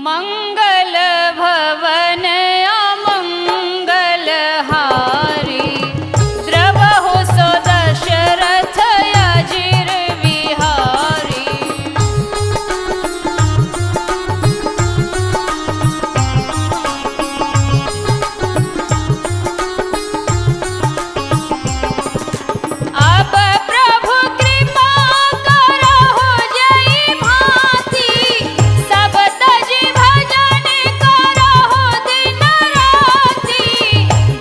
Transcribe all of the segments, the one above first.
मंगल भवन अमंगल हारी द्रवहु सो दशरथ अजिर विहारी। अब प्रभु कृपा करहु जय भांति सब तजि भजन करहु दिन राति।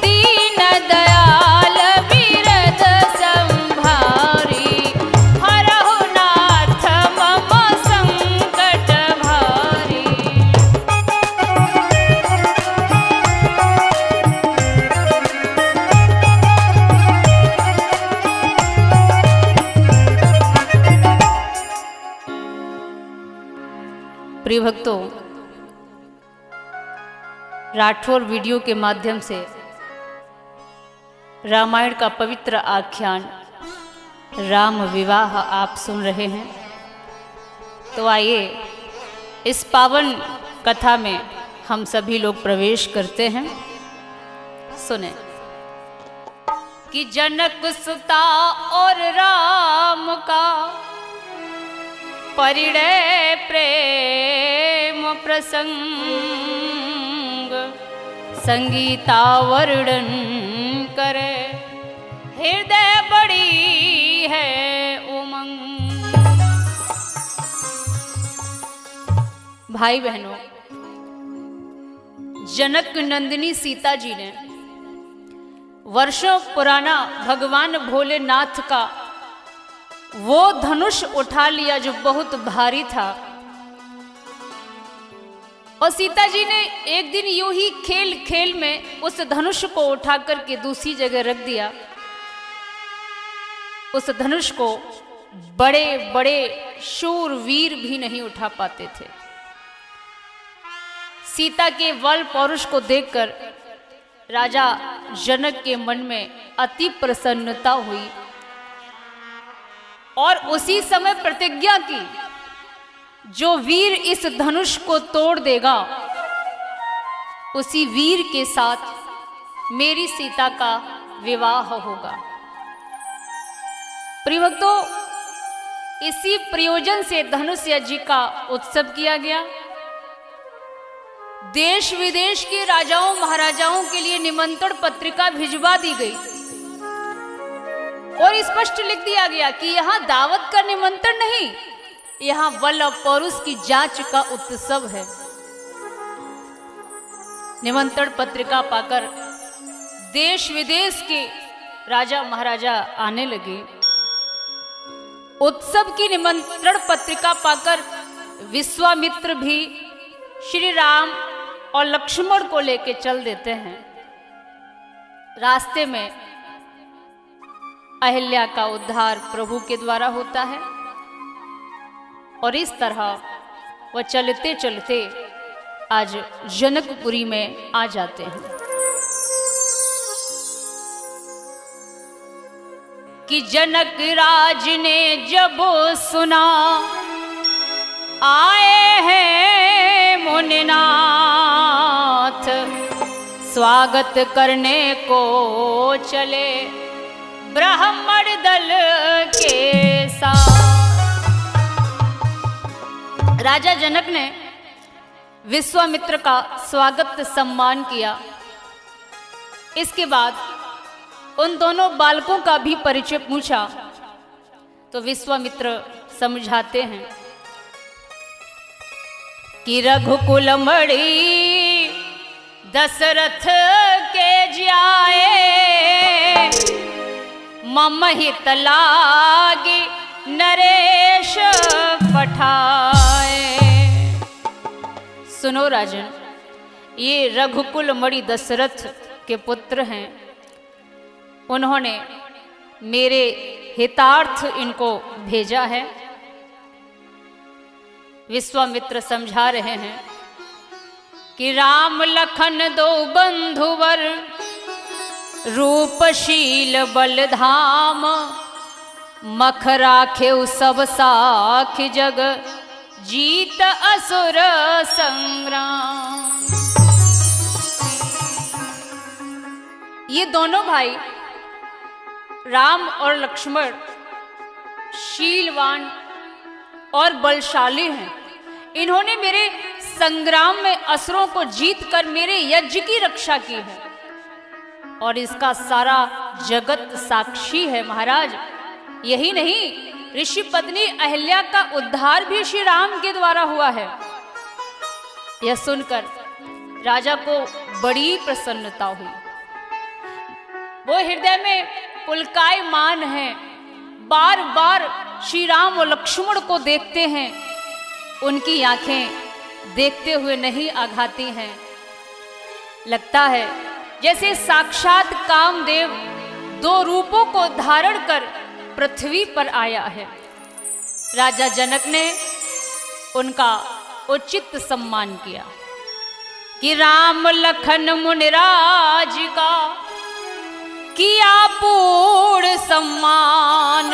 दीन दयाल बिरध संभारी हरहु नाथ मम संकट भारी। प्रिय भक्तों, राठौर वीडियो के माध्यम से रामायण का पवित्र आख्यान राम विवाह आप सुन रहे हैं। तो आइए इस पावन कथा में हम सभी लोग प्रवेश करते हैं। सुने कि जनक सुता और राम का परिणय प्रेम प्रसंग संगीता वर्णन करे हृदय बड़ी है उमंग। भाई बहनों, जनक नंदिनी सीता जी ने वर्षों पुराना भगवान भोलेनाथ का वो धनुष उठा लिया जो बहुत भारी था। और सीता जी ने एक दिन यूं ही खेल खेल में उस धनुष को उठा करके दूसरी जगह रख दिया। उस धनुष को बड़े बड़े शूरवीर भी नहीं उठा पाते थे। सीता के बल पौरुष को देखकर राजा जनक के मन में अति प्रसन्नता हुई और उसी समय प्रतिज्ञा की, जो वीर इस धनुष को तोड़ देगा उसी वीर के साथ मेरी सीता का विवाह होगा। प्रिय भक्तों, इसी प्रयोजन से धनुष यज्ञ का उत्सव किया गया। देश विदेश के राजाओं महाराजाओं के लिए निमंत्रण पत्रिका भिजवा दी गई और स्पष्ट लिख दिया गया कि यहां दावत का निमंत्रण नहीं, यहां बल और पौरुष की जांच का उत्सव है। निमंत्रण पत्रिका पाकर देश विदेश के राजा महाराजा आने लगे। उत्सव की निमंत्रण पत्रिका पाकर विश्वामित्र भी श्री राम और लक्ष्मण को लेकर चल देते हैं। रास्ते में अहिल्या का उद्धार प्रभु के द्वारा होता है और इस तरह वह चलते चलते आज जनकपुरी में आ जाते हैं। कि जनक राज ने जब सुना आए हैं मुनिनाथ, स्वागत करने को चले ब्राह्मण दल के साथ। राजा जनक ने विश्वामित्र का स्वागत सम्मान किया। इसके बाद उन दोनों बालकों का भी परिचय पूछा तो विश्वामित्र समझाते हैं कि रघुकुल मणि दशरथ के जियाए, मम हित लागी नरेश पठाए। सुनो राजन, ये रघुकुल मणि दशरथ के पुत्र हैं। उन्होंने मेरे हितार्थ इनको भेजा है। विश्वामित्र समझा रहे हैं कि राम लखन दो बंधुवर, रूपशील बलधाम, मख राखे सब साख जग, जीत असुर संग्राम। ये दोनों भाई राम और लक्ष्मण शीलवान और बलशाली हैं। इन्होंने मेरे संग्राम में असुरों को जीतकर मेरे यज्ञ की रक्षा की है और इसका सारा जगत साक्षी है महाराज। यही नहीं, ऋषि पत्नी अहिल्या का उद्धार भी श्री राम के द्वारा हुआ है। यह सुनकर राजा को बड़ी प्रसन्नता हुई। वो हृदय में पुलकायमान है, बार बार श्री राम और लक्ष्मण को देखते हैं। उनकी आंखें देखते हुए नहीं आघाती हैं। लगता है जैसे साक्षात कामदेव दो रूपों को धारण कर पृथ्वी पर आया है। राजा जनक ने उनका उचित सम्मान किया कि राम लखन मुनिराज का किया पूर्ण सम्मान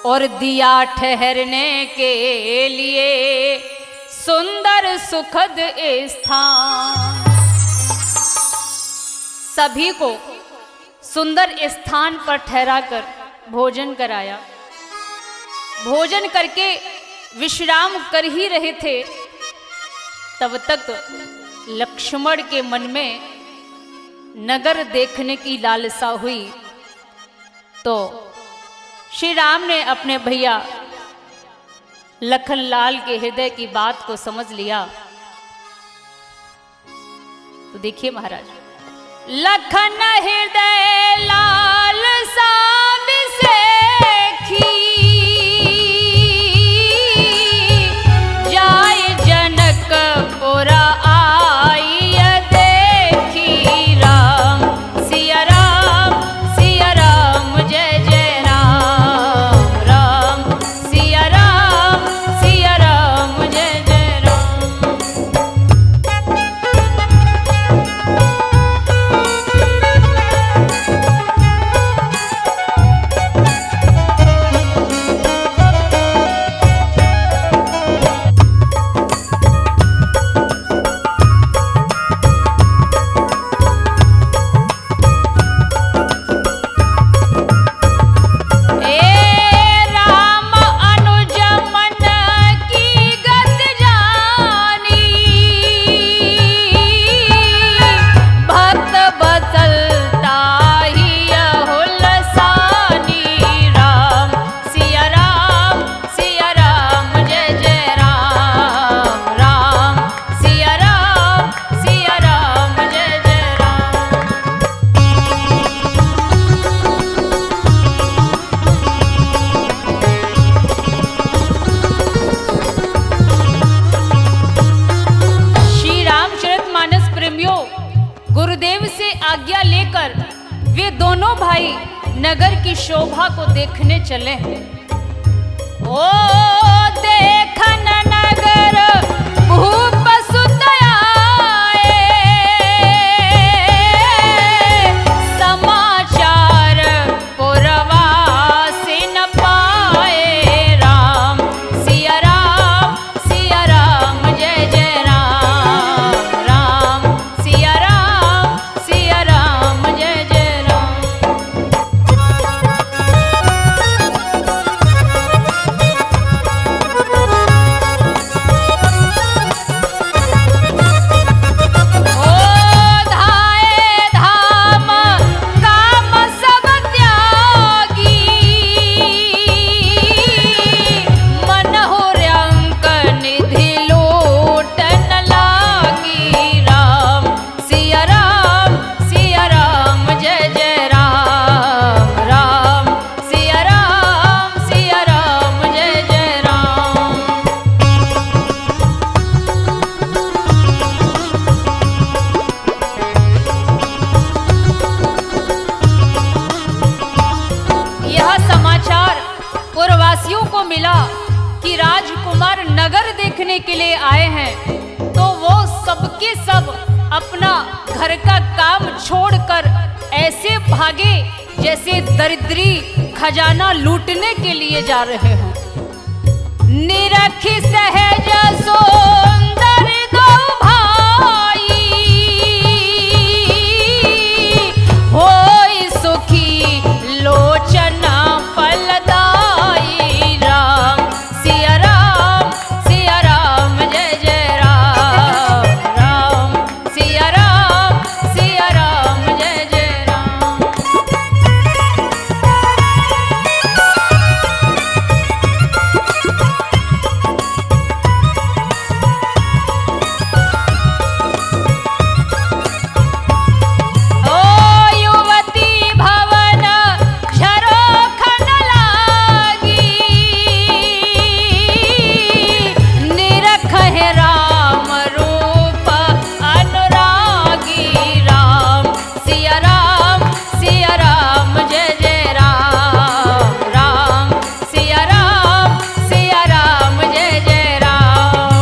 और दिया ठहरने के लिए सुंदर सुखद स्थान। सभी को सुंदर स्थान पर ठहराकर भोजन कराया। भोजन करके विश्राम कर ही रहे थे, तब तक लक्ष्मण के मन में नगर देखने की लालसा हुई। तो श्री राम ने अपने भैया लखनलाल के हृदय की बात को समझ लिया। तो देखिए महाराज, लखन हृदय लाल साब से जाय जनकपुरा आई देखी राम सिया राम जय जय राम राम सिया राम जय जय राम। गुरुदेव से आज्ञा लेकर वे दोनों भाई नगर की शोभा को देखने चले हैं। ओ देखन नगर भूप सुत आए, समाचार पुरवासी न पाए राम सिया राम जय जय राम राम सिया राम जय जय राम। पुरवासियों को मिला कि राजकुमार नगर देखने के लिए आए हैं, तो वो सबके सब अपना घर का काम छोड़कर ऐसे भागे जैसे दरिद्री खजाना लूटने के लिए जा रहे हों। निरखी सहज सुंदर दो भाई, होई सुखी लोचन फलदाई। राम सिया राम जय जय राम, राम सिया राम जय जय राम। ओ युवती भवन झरोखन लागी, निरखहि राम रूप अनुरागी। राम सिया राम जय जय राम, राम सिया राम जय जय राम।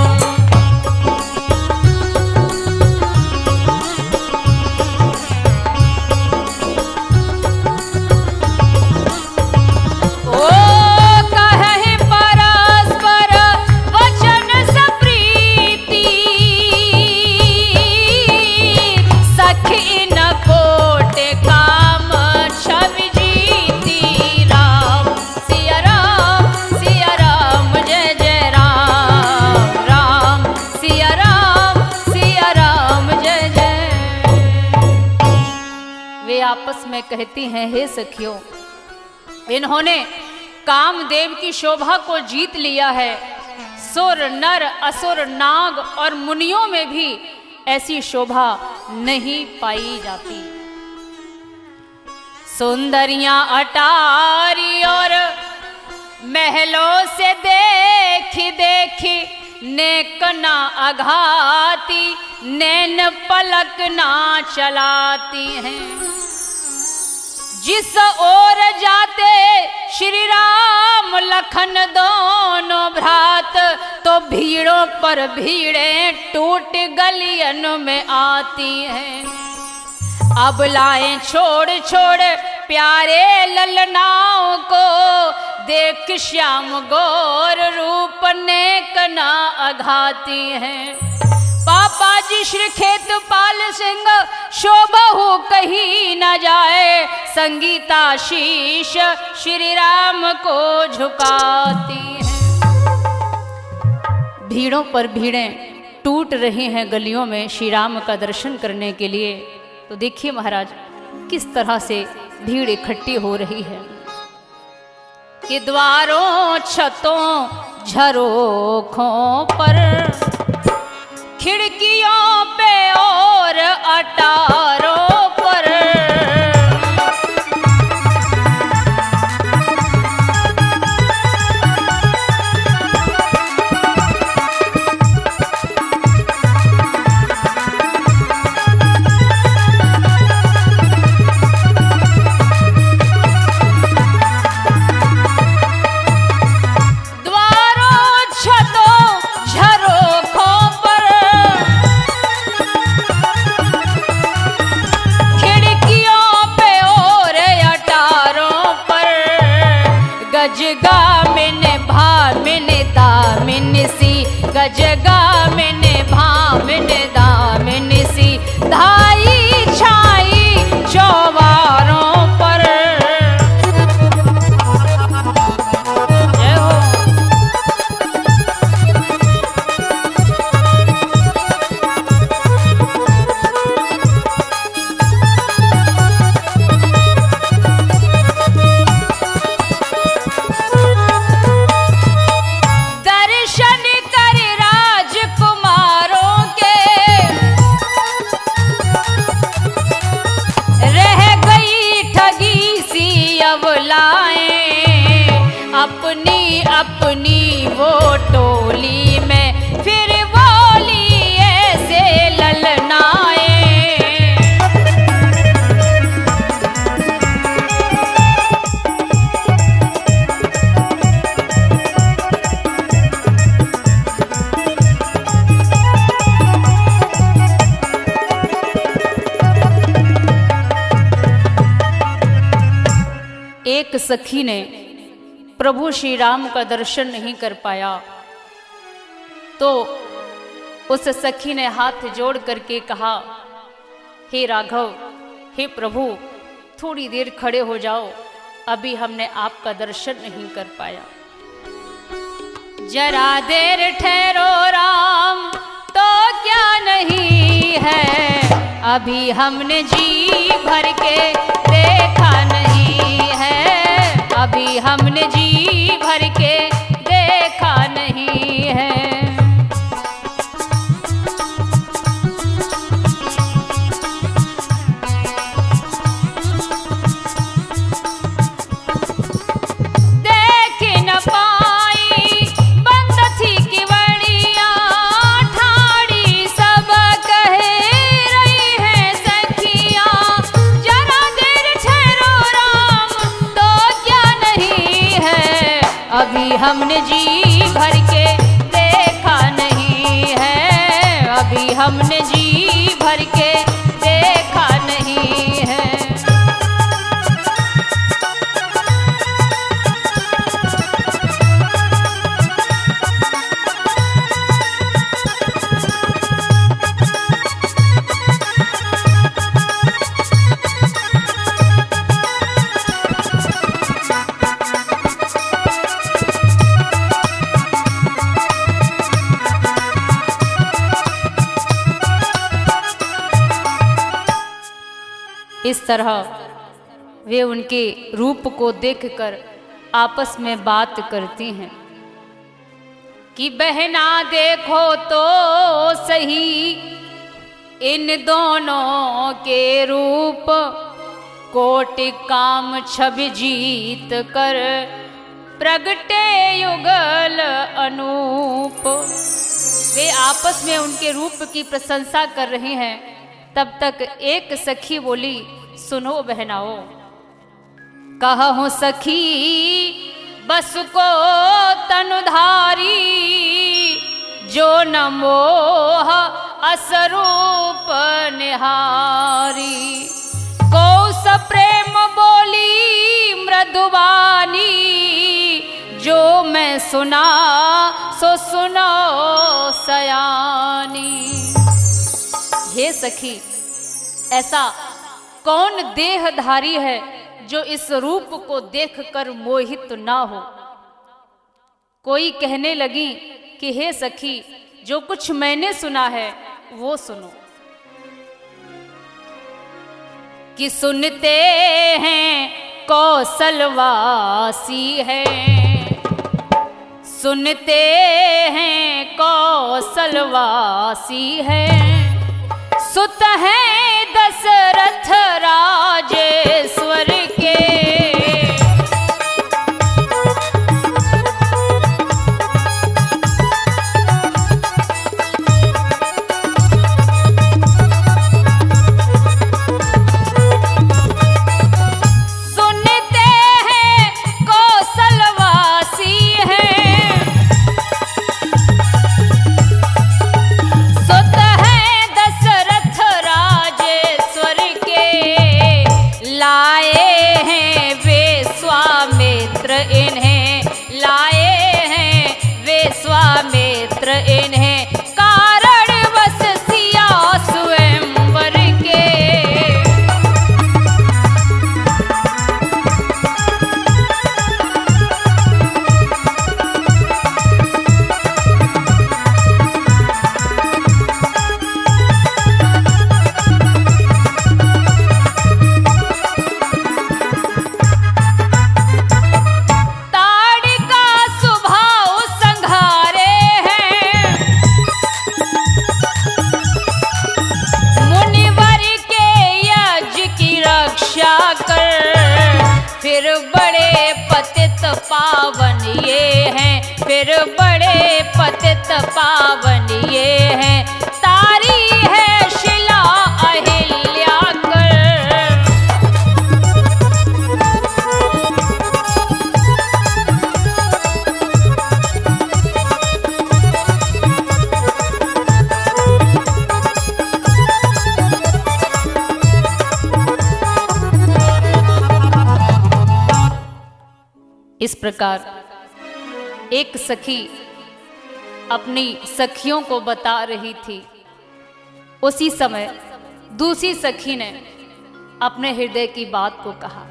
ओ कहहि परस्पर वचन सप्रीति, सखी न कोट काम छवि जीती। राम सिया राम जय जय राम, राम सिया राम जय जय। वे आपस में कहती हैं, हे सखियों, इन्होंने कामदेव की शोभा को जीत लिया है। सुर नर असुर नाग और मुनियों में भी ऐसी शोभा नहीं पाई जाती। सुंदरियां अटारी और महलों से देखी देखी, नेक ना अघाती, नैन पलक ना चलाती हैं। जिस ओर जाते श्री राम लखन दोनों भ्रात, तो भीड़ों पर भीड़ें टूट गलियन में आती हैं। अब लाएं छोड़ छोड़ प्यारे ललनाओं को, देख श्याम गौर रूप नेक ना अघाती हैं। पापा जी श्री खेतपाल सिंह शोभहु कही न जाए, संगीता शीश श्री राम को झुकाती है। भीड़ों पर भीड़ें टूट रही हैं गलियों में श्री राम का दर्शन करने के लिए। तो देखिए महाराज किस तरह से भीड़ इकट्ठी हो रही है कि द्वारों छतों झरोखों पर, खिड़कियों पे और अटारों पर, गजगा मैंने भामिन दामिन सी, धाई छाई चौबारों पर। जय हो। अपनी अपनी वो टोली में फिर बोली ऐसे ललनाए। एक सखी ने प्रभु श्री राम का दर्शन नहीं कर पाया, तो उस सखी ने हाथ जोड़ करके कहा, हे राघव, हे प्रभु, थोड़ी देर खड़े हो जाओ, अभी हमने आपका दर्शन नहीं कर पाया। जरा देर ठहरो राम, तो क्या नहीं है, अभी हमने जी भर के देखा नहीं है, अभी हमने जी भर के देखा नहीं है। अभी हमने जी भर के देखा नहीं है, अभी हमने जी भर के देखा नहीं है। इस तरह वे उनके रूप को देखकर आपस में बात करती हैं कि बहना देखो तो सही इन दोनों के रूप, कोटि काम छवि जीत कर प्रगटे युगल अनूप। वे आपस में उनके रूप की प्रशंसा कर रहे हैं। तब तक एक सखी बोली, सुनो बहनाओ, कहूँ सखी बस को तनुधारी, जो न मोह असरूप निहारी। कौस प्रेम बोली मृदुवानी, जो मैं सुना सो सुनो सयानी। हे सखी, ऐसा कौन देहधारी है जो इस रूप को देखकर मोहित ना हो। कोई कहने लगी कि हे सखी, जो कुछ मैंने सुना है वो सुनो। कि सुनते हैं कौशलवासी है, सुनते हैं कौशलवासी है, सुत है दशरथ राजेश्वर के। सुनते हैं कौशलवासी है, सुत है दशरथ राजेश्वर के। लाए हैं वे स्वामित्र इन्हें, लाए हैं वे स्वामित्र इन्हें, कारण बस सिया स्वयंवर के। फिर बड़े पतित पावन ये हैं, फिर बड़े पतित पावन ये हैं, तारी है शिला अहिल्या कर। इस प्रकार एक सखी अपनी सखियों को बता रही थी, उसी समय दूसरी सखी ने अपने हृदय की बात को कहा।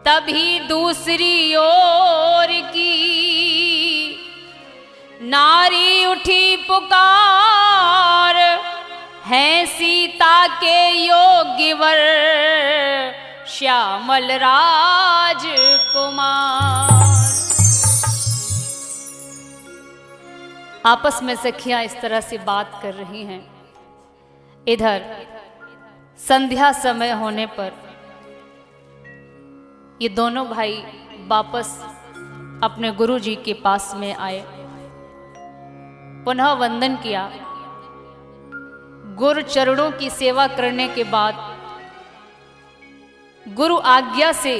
तभी दूसरी ओर की नारी उठी पुकार, हैं सीता के योग्य वर श्यामल राजकुमार। आपस में सखियां इस तरह से बात कर रही हैं। इधर संध्या समय होने पर ये दोनों भाई वापस अपने गुरु जी के पास में आए, पुनः वंदन किया। गुरु चरणों की सेवा करने के बाद गुरु आज्ञा से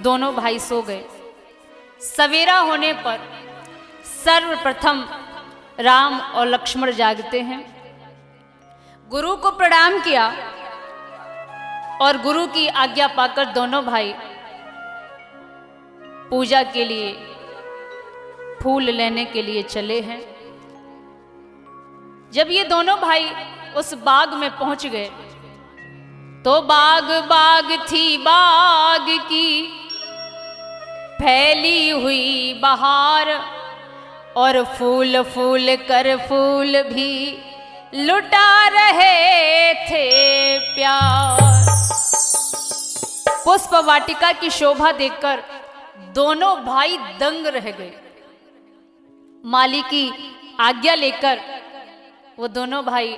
दोनों भाई सो गए। सवेरा होने पर सर्वप्रथम राम और लक्ष्मण जागते हैं, गुरु को प्रणाम किया और गुरु की आज्ञा पाकर दोनों भाई पूजा के लिए फूल लेने के लिए चले हैं। जब ये दोनों भाई उस बाग में पहुंच गए तो बाग बाग थी बाग की फैली हुई बहार, और फूल फूल कर फूल भी लुटा रहे थे प्यार। पुष्प वाटिका की शोभा देखकर दोनों भाई दंग रह गए। माली की आज्ञा लेकर वो दोनों भाई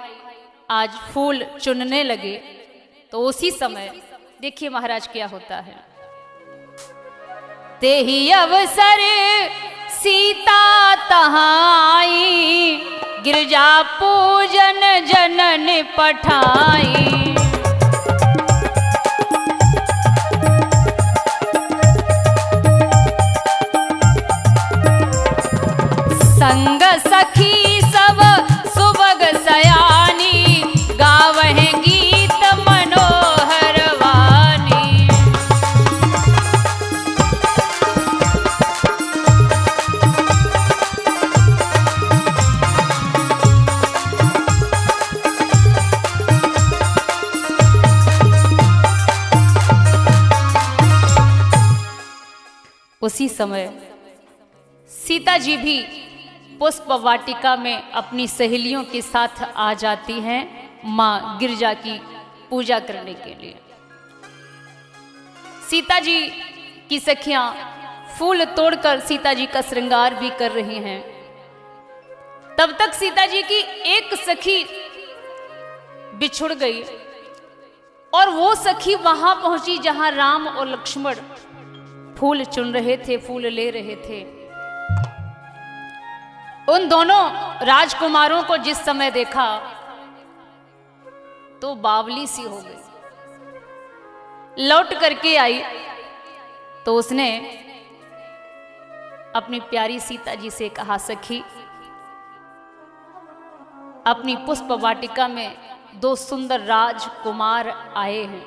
आज फूल चुनने लगे। तो उसी समय देखिए महाराज क्या होता है। ते ही अवसर सीता तहाँ आई, गिरजा पूजन जनन पठाई। संग सखी सब सुबग सयानी, गावह गीत मनोहर वानी। उसी समय सीता जी भी पुष्प वाटिका में अपनी सहेलियों के साथ आ जाती हैं मां गिरजा की पूजा करने के लिए। सीता जी की सखियां फूल तोड़कर सीता जी का श्रृंगार भी कर रही हैं। तब तक सीता जी की एक सखी बिछुड़ गई और वो सखी वहां पहुंची जहां राम और लक्ष्मण फूल चुन रहे थे, फूल ले रहे थे। उन दोनों राजकुमारों को जिस समय देखा तो बावली सी हो गई। लौट करके आई तो उसने अपनी प्यारी सीता जी से कहा, सखी अपनी पुष्प वाटिका में दो सुंदर राजकुमार आए हैं,